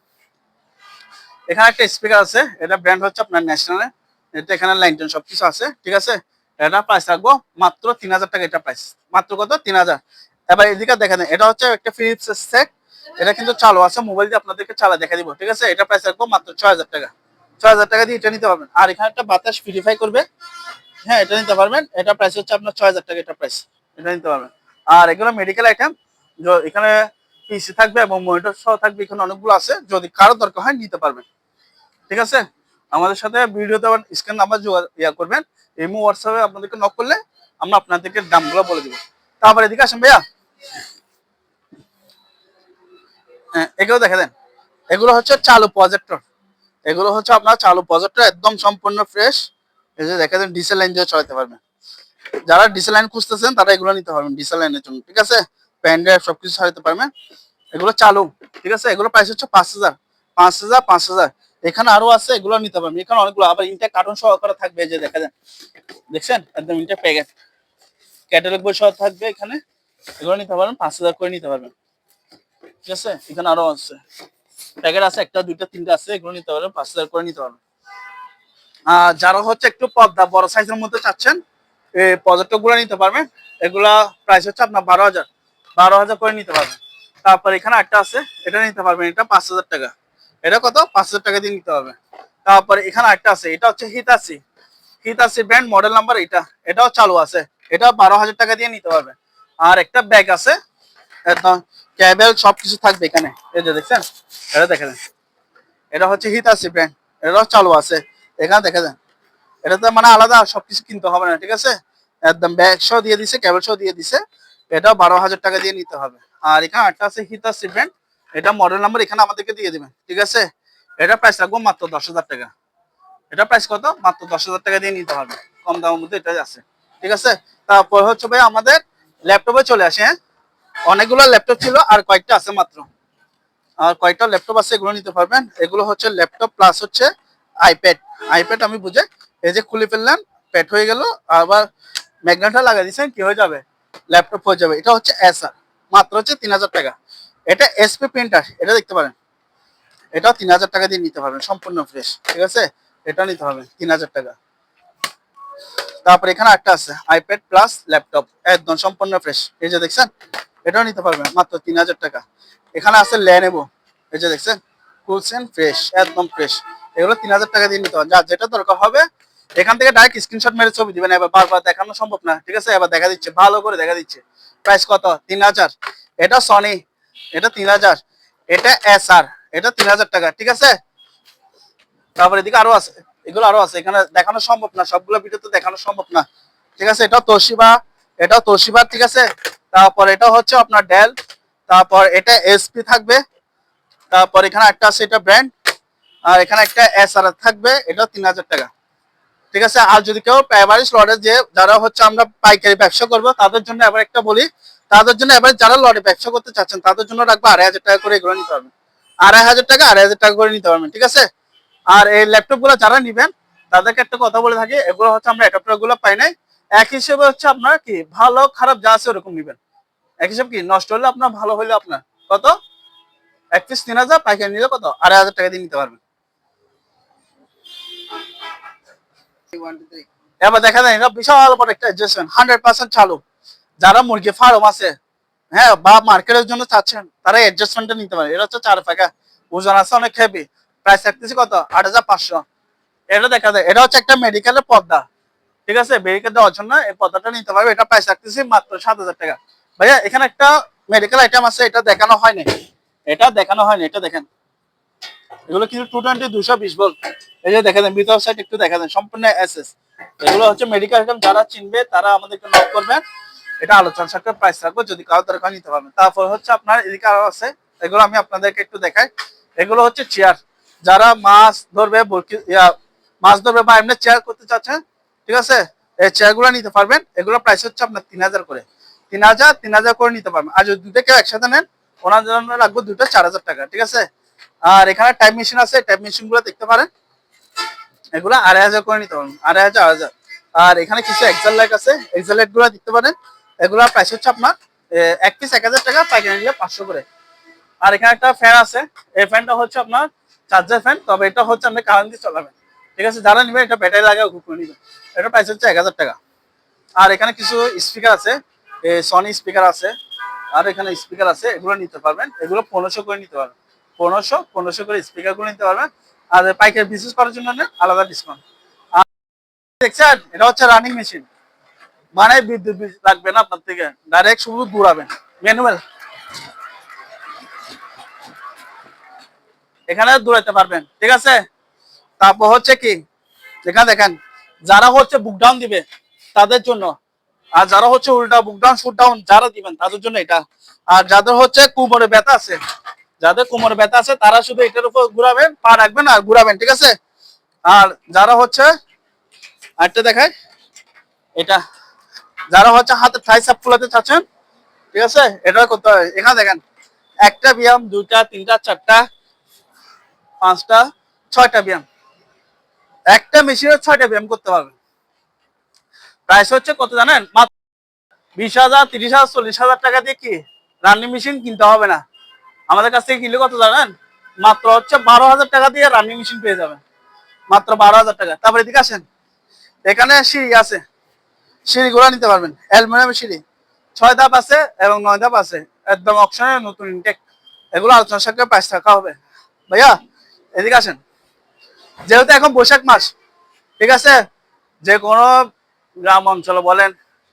S1: এখানে একটা স্পিকার আছে, এটা ব্র্যান্ড হচ্ছে আপনার ন্যাশনাল, এটা এখানে লাইনটন সবকিছু আছে, ঠিক আছে। এটা প্রাইস রাখবো মাত্র 3,000 টাকা, এটা প্রাইস মাত্র কত? 3,000। এবার এদিকে দেখা যায়, এটা হচ্ছে একটা ফিলিপস সেট, এটা কিন্তু চালু আছে, মোবাইল দিয়ে আপনাদেরকে চালা দেখা দিব, ঠিক আছে। এটা প্রাইস রাখবো মাত্র 6,000 টাকা, 6,000 টাকা দিয়ে এটা নিতে পারবেন। আর এখানে একটা বাতাস পিউরিফাই করবে, হ্যাঁ, এটা নিতে পারবেন, এটা প্রাইস হচ্ছে আপনার 6,000 টাকা, এটা প্রাইস, এটা নিতে পারবেন। আর এগুলো মেডিকেল আইটেম, এখানে পিসি থাকবে এবং মনিটর সহ থাকবে, এখানে অনেকগুলো আছে, যদি কারো দরকার হয় নিতে পারবেন, ঠিক আছে। আমাদের সাথে ভিডিওতে স্ক্রিন নাম্বার করবেন, ইমো হোয়াটসঅ্যাপে আপনাদেরকে নক করলে আমরা আপনাদেরকে দামগুলো বলে দিব। তারপরে এদিকে আসেন ভাইয়া, হ্যাঁ এগুলো দেখে দেন, এগুলো হচ্ছে চালু প্রজেক্টর, এগুলো হচ্ছে আপনার চালু প্রজেক্টর একদম সম্পূর্ণ ফ্রেশ। এই যে দেখে দেন, ডিসেল লাইন দিয়ে চালাতে পারবেন। যারা ডিসেল লাইন খুঁজতেছেন তারা এগুলো নিতে পারবেন ডিসেল লাইনের জন্য, ঠিক আছে। পেন ড্রাইভ সবকিছু চালাতে পারবেন, এগুলো চালু, ঠিক আছে। এগুলো প্রাইস হচ্ছে 5,000, 5,000, 5,000। এখানে আরো আছে, এগুলো নিতে পারবেন। এখানে অনেকগুলো আবার ইনটেক কার্টুন সহকারে থাকবে, এই যে দেখা দেন, দেখছেন একদম ইনটেক প্যাকেট, ক্যাটালগ বই সহ থাকবে এখানে। এগুলো নিতে পারবেন, 5,000 করে নিতে পারবেন, ঠিক আছে। এখানে আরো আছে প্যাকেট আছে, একটা দুইটা তিনটা আছে, এগুলো নিতে পারবেন, 5,000 করে নিতে পারবেন। যারা হচ্ছে একটু পর্দা বড় সাইজের মধ্যে চাচ্ছেন, এই প্রজেক্টর গুলো নিতে পারবেন। এগুলা প্রাইস হচ্ছে আপনার 12,000, 12,000 করে নিতে পারবেন। তারপর এখানে একটা আছে, এটা নিতে পারবেন, এটা 5,000 টাকা। এটা কত? 5,000 টাকা দিয়ে নিতে হবে। তারপরে এখানে একটা আছে, এটা হচ্ছে হিতাসি, হিতাসি ব্র্যান্ড, মডেল নাম্বার এটা, এটাও চালু আছে, এটা 12,000 টাকা দিয়ে নিতে পারবেন। আর একটা ব্যাগ আছে, একদম ক্যাবেল সবকিছু থাকবে এখানে, এই যে দেখছেন, এটা দেখে দেন, এটা হচ্ছে হিতাসি ব্র্যান্ড, এটাও চালু আছে। এখানে দেখে দেন, এটাতে মানে আলাদা সবকিছু কিনতে হবে না, ঠিক আছে। একদম ব্যাগ সহ দিয়ে দিছে, কেবল সহ দিয়ে দিছে, এটা 12,000 টাকা দিয়ে নিতে হবে। আর এখানে একটা আছে হিতাসি ব্র্যান্ড, এটা মডেল নাম্বার এখানে আমাদেরকে দিয়ে দিবেন, ঠিক আছে। এটা প্রাইস রাখবো মাত্র 10,000 টাকা। এটা প্রাইস কত? মাত্র 10,000 টাকা দিয়ে নিতে হবে, কম দামের মধ্যে এটা আছে, ঠিক আছে। তারপর হচ্ছে ভাই আমাদের ল্যাপটপে চলে আসে, হ্যাঁ অনেকগুলো ল্যাপটপ ছিল, আর কয়েকটা আছে মাত্র, আর কয়েকটা ল্যাপটপ আছে, এগুলো নিতে পারবেন। এগুলো হচ্ছে ল্যাপটপ প্লাস হচ্ছে আইপ্যাড, আইপ্যাড আমি বুঝে, এই যে খুলে ফেললেন, প্যাড হয়ে গেল, আবার ম্যাগনেটটা লাগাই দিচ্ছেন, কি হয়ে যাবে? ল্যাপটপ হয়ে যাবে। এটা হচ্ছে এসআর, মাত্র হচ্ছে 3,000 টাকা। এটা এসপি প্রিন্টার, এটা দেখতে পারেন, এটাও 3,000 টাকা দিয়ে নিতে পারবেন, সম্পূর্ণ ফ্রেশ, ঠিক আছে। এটা নিতে হবে 3,000 টাকা। তারপর এখানে একটা আছে আইপ্যাড প্লাস ল্যাপটপ, একদম সম্পূর্ণ ফ্রেশ, এই যে দেখছেন, এটাও নিতে পারবেন মাত্র 3,000 টাকা। এখানে আছে ল্যানোভো, এই যে দেখছেন, কুলসেন ফ্রেশ, একদম ফ্রেশ, এগুলো 3,000 টাকা দিয়ে নিতে হবে। যার যেটা দরকার হবে এখান থেকে ডাইরেক্ট স্ক্রিনশট মেরে ছবি দিবেন, এবার বারবার দেখানো সম্ভব না, ঠিক আছে। এবার দেখা দিচ্ছে, ভালো করে দেখা দিচ্ছে। প্রাইস কত? 3,000। এটা সনি, এটা 3,000। এটা এসআর, এটা 3,000 টাকা, ঠিক আছে। তারপর এদিকে আরো আছে, এগুলো আরো আছে, এখানে দেখানো সম্ভব না, সবগুলো ভিডিওতে দেখানো সম্ভব না, ঠিক আছে। এটা তোশিবা, এটা তোশিবা, ঠিক আছে। তারপর এটা হচ্ছে আপনার ডেল, তারপর এটা এসপি থাকবে, তারপর এখানে একটা আছে, এটা ব্র্যান্ড, আর এখানে একটা এসআর থাকবে, এটা 3,000 টাকা, ঠিক আছে। আর যদি কেউ এভারেজ লটে, যে যারা হচ্ছে আমরা পাইকারি ব্যবসা করবো তাদের জন্য এবার একটা বলি, তাদের জন্য এবার যারা লটে ব্যবসা করতে চাচ্ছেন তাদের জন্য রাখবো 2,500 টাকা করে, এগুলো নিতে পারবেন। 2,500 টাকা, 2,500 টাকা করে নিতে পারবেন, ঠিক আছে। আর এই ল্যাপটপ গুলো যারা নিবেন তাদেরকে একটা কথা বলে থাকি, এগুলো হচ্ছে আমরা অ্যাডাপ্টার গুলো পাই নাই, এক হিসেবে হচ্ছে আপনার কি ভালো খারাপ যা আছে ওরকম নিবেন, এক হিসেবে কি নষ্ট হলে আপনার, ভালো হলে আপনার কত, এক পিস 3,000, পাইকারি নিলে কত 2,500 টাকা দিয়ে নিতে পারবেন। এবার দেখা যায় এটা বিশাল বড় একটা অ্যাডজাস্টমেন্ট, 100% চালু। যারা মুরগি ফার্ম আছে, হ্যাঁ, বা মার্কেটের জন্য চাচ্ছেন, তারা অ্যাডজাস্টমেন্টটা নিতে পারে। এটা হচ্ছে 4 পাকা, ওজন আছে অনেক হেভি, প্রাইস রাখতেছি কত? 8,500। এটা দেখা যায়, এটা হচ্ছে একটা মেডিকেলের পর্দা, ঠিক আছে। মেডিকেল দেওয়ার জন্য এই পর্দাটা নিতে পারবে, এটা প্রাইস রাখতেছি মাত্র 7,000 টাকা। ভাইয়া এখানে একটা মেডিকেল আইটেম আছে, এটা দেখানো হয়নি, এটা দেখানো হয়নি, এটা দেখেন, এগুলো কিন্তু 220 220 ভোল্ট। এই যে দেখা দেন ভিতর সাইড একটু দেখা দেন, সম্পূর্ণ এসএস। এগুলো হচ্ছে মেডিকেল আইটেম, যারা চিনবে তারা আমাদেরকে নক করবেন, এটা আলোচনা সাথে প্রাইস রাখবো, যদি কারো দরকার নিতে পারবেন। তারপর হচ্ছে আপনার এদিকে আরো আছে, এগুলো আমি আপনাদেরকে একটু দেখাই। এগুলো হচ্ছে চেয়ার, যারা মাছ ধরবে, মাছ ধরবে বা এমনি চেয়ার করতে চাচ্ছেন, ঠিক আছে, এই চেয়ার গুলো নিতে পারবেন। এগুলো প্রাইস হচ্ছে আপনার 3,000 করে, 3,000, 3,000 করে নিতে পারবেন। আর যদি দুটো কেউ একসাথে নেন, ওনার জন্য রাখবো দুটো 4,000 টাকা, ঠিক আছে। আর এখানে টাইপ মেশিন আছে, টাইপ মেশিন গুলো দেখতে পারেন, এগুলো 2,500 করে নিতে পারবেন, 2,500, 2,500। আর এখানে কিছু এক্সেল লাইট আছে, এক্সেল লাইট গুলো দেখতে পারেন, এগুলোর প্রাইস হচ্ছে আপনার এক পিস 1,000 টাকা, পাইকারি নিলে 500 করে। আর এখানে একটা ফ্যান আছে, এই ফ্যানটা হচ্ছে আপনার চার্জার ফ্যান, তবে এটা হচ্ছে আপনি কারেন্ট দিয়ে চালাবেন, ঠিক আছে। যারা নিবেন এটা ব্যাটারি লাগাও করে নিবেন, এটা প্রাইস হচ্ছে 1,000 টাকা। আর এখানে কিছু স্পিকার আছে, সনি স্পিকার আছে, আর এখানে স্পিকার আছে, এগুলো নিতে পারবেন, এগুলো 1,500 করে নিতে পারবেন, 1,500 করে স্পিকার গুলো নিতে পারবেন। আর পাইকারি বিজনেস করার জন্য আলাদা ডিসকাউন্ট। আর দেখছেন, এটা হচ্ছে রানিং মেশিন, মানে বিদ্যুৎ লাগবে না আপনার থেকে, ডাইরেক্ট শুধু ঘুরাবেন, ম্যানুয়াল, এখানে দৌড়াইতে পারবেন, ঠিক আছে। তারপর হচ্ছে কি যেখানে দেখেন যারা হচ্ছে বুক ডাউন দিবে তাদের জন্য, আর যারা হচ্ছে উল্টা বুক ডাউন শুট ডাউন যারা দিবেন তাদের জন্য এটা। আর যাদের হচ্ছে কোমরে ব্যথা আছে, যাদের কোমরে ব্যথা আছে তারা শুধু এটার উপর ঘুরাবেন, পা রাখবেন আর ঘুরাবেন, ঠিক আছে। আর যারা হচ্ছে আরেকটা দেখায়, এটা যারা হচ্ছে হাতে ট্রাইসেপ ফুলাতে চাচ্ছেন, ঠিক আছে, এটা করতে হবে। এখানে দেখেন একটা ব্যায়াম, দুইটা, তিনটা, চারটা, পাঁচটা, ছয়টা ব্যায়াম, একটা মেশিনে 6টা ব্যায়াম করতে পারবেন। প্রাইস হচ্ছে কত জানেন? মাত্র 20,000, 30,000, 40,000 টাকা দিয়ে কি রানিং মেশিন কিনতে হবে না। আমাদের কাছ থেকে কিনলে কত জানেন? মাত্র হচ্ছে 12,000 টাকা দিয়ে রানিং মেশিন পেয়ে যাবেন, মাত্র 12,000 টাকা। তারপরে এদিকে আসেন, এখানে সিঁড়ি আছে, সিঁড়িগুলো নিতে পারবেন, অ্যালুমিনিয়াম সিঁড়ি 6 ধাপ আছে এবং 9 ধাপ আছে, একদম অপশনে নতুন ইনটেক। এগুলো আলোচনার সাথে প্রাইস থাকা হবে। ভাইয়া এদিকে আসেন, যেহেতু এখন বৈশাখ মাস, ঠিক আছে, যে কোনো গ্রাম অঞ্চলে বলেন,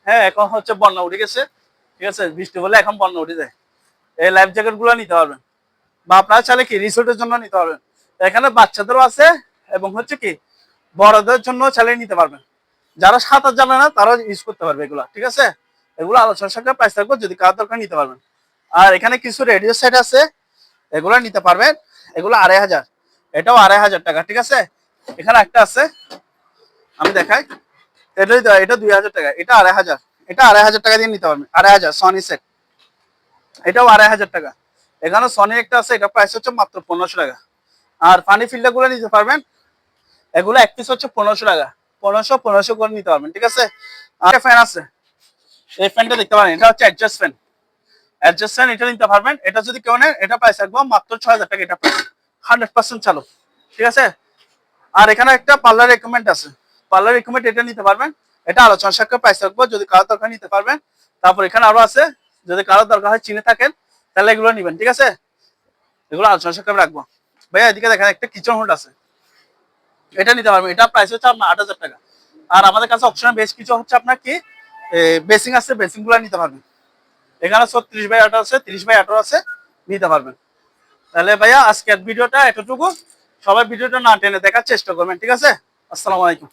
S1: হ্যাঁ এখন হচ্ছে বন্যা উঠে গেছে, ঠিক আছে, বৃষ্টি হলে এখন বন্যা উঠে যায়, এই লাইফ জ্যাকেট গুলো নিতে পারবেন। বা আপনারা চাইলে কি রিসোর্টের জন্য নিতে পারবেন, এখানে বাচ্চাদেরও আছে এবং হচ্ছে কি বড়দের জন্য চাইলে নিতে পারবেন। যারা সাঁতার জানে না তারাও ইউজ করতে পারবে এগুলো, ঠিক আছে। এগুলো আলোচনার সাথে প্রাইস থাকবে, যদি কার দরকার নিতে পারবেন। আর এখানে কিছু রেডিও সেট আছে, এগুলো নিতে পারবেন, এগুলো 2,500, এটাও 2,500 টাকা, ঠিক আছে। এখানে একটা আছে আমি দেখাই, এটা 2,000 টাকা, এটা 2,500, এটা 2,500 টাকা দিয়ে নিতে পারবেন, 2,500 সনি সেট, এটাও 2,500 টাকা। এখানে সনি একটা আছে, এটা প্রাইস হচ্ছে মাত্র 1,500 টাকা। আর পানি ফিল্টার গুলো নিতে পারবেন, এগুলো এক পিস হচ্ছে 1,500 টাকা, 1,500 করে নিতে পারবেন, ঠিক আছে। আর ফ্যান আছে, এই ফ্যানটা দেখতে পারেন, এটা হচ্ছে অ্যাডজাস্ট ফ্যান, অ্যাডজাস্ট ফ্যান, এটা নিতে পারবেন। এটা যদি কেউ নেন, এটা প্রাইস রাখবো মাত্র 6,000 টাকা, এটা 100% চালু, ঠিক আছে। আর এখানে একটা পার্লার রেকমেন্ড আছে, পার্লার রেকমেন্ড, এটা নিতে পারবেন, এটা আলোচনা সাক্ষাৎ প্রাইস রাখবো, যদি কারো দরকার নিতে পারবেন। তারপর এখানে আরো আছে, যদি কারো দরকার হয় চিনে থাকেন তাহলে এগুলো নিবেন, ঠিক আছে। এগুলো আলোচনা সাক্ষাৎ রাখবো। ভাইয়া এদিকে দেখেন একটা কিচেন হোল্ড আছে, এটা নিতে পারবেন, এটা প্রাইস হচ্ছে আপনার 8,000 টাকা। আর আমাদের কাছে অপশন বেশ কিছু হচ্ছে আপনার কি বেসিং আছে, বেসিং গুলো নিতে পারবেন। এখানে 36/18 আছে, 30/18 আছে, নিতে পারবেন। তাহলে ভাইয়া আজকের ভিডিওটা এতটুকু, সবাই ভিডিওটা না টেনে দেখার চেষ্টা করবেন, ঠিক আছে। আসসালামু আলাইকুম।